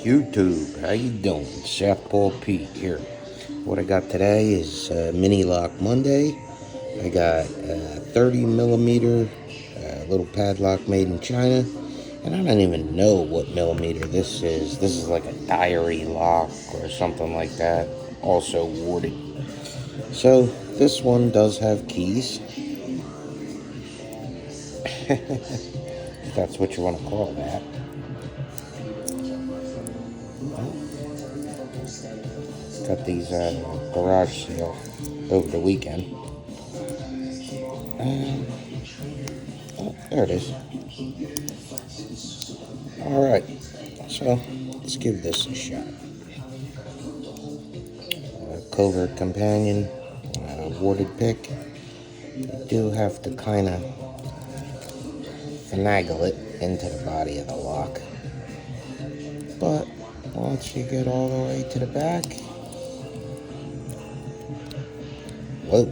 YouTube, how you doing? Southpaw Pete here. What I got today is Mini Lock Monday. I got 30 millimeter little padlock made in China, and I don't even know what millimeter this is. This is like a diary lock or something like that, also warded. So this one does have keys. If that's what you want to call that. Got these garage sale over the weekend. Oh, there it is. Alright, so let's give this a shot. Covert companion, warded pick. You do have to kind of finagle it into the body of the lock. But once you get all the way to the back, whoa,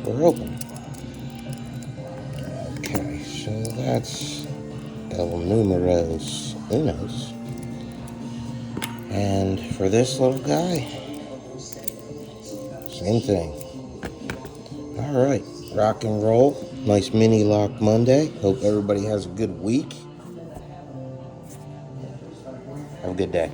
we're open. Okay, so that's el numeros unos. And for this little guy, same thing. Alright, rock and roll. Nice Mini Lock Monday. Hope everybody has a good week. Have a good day.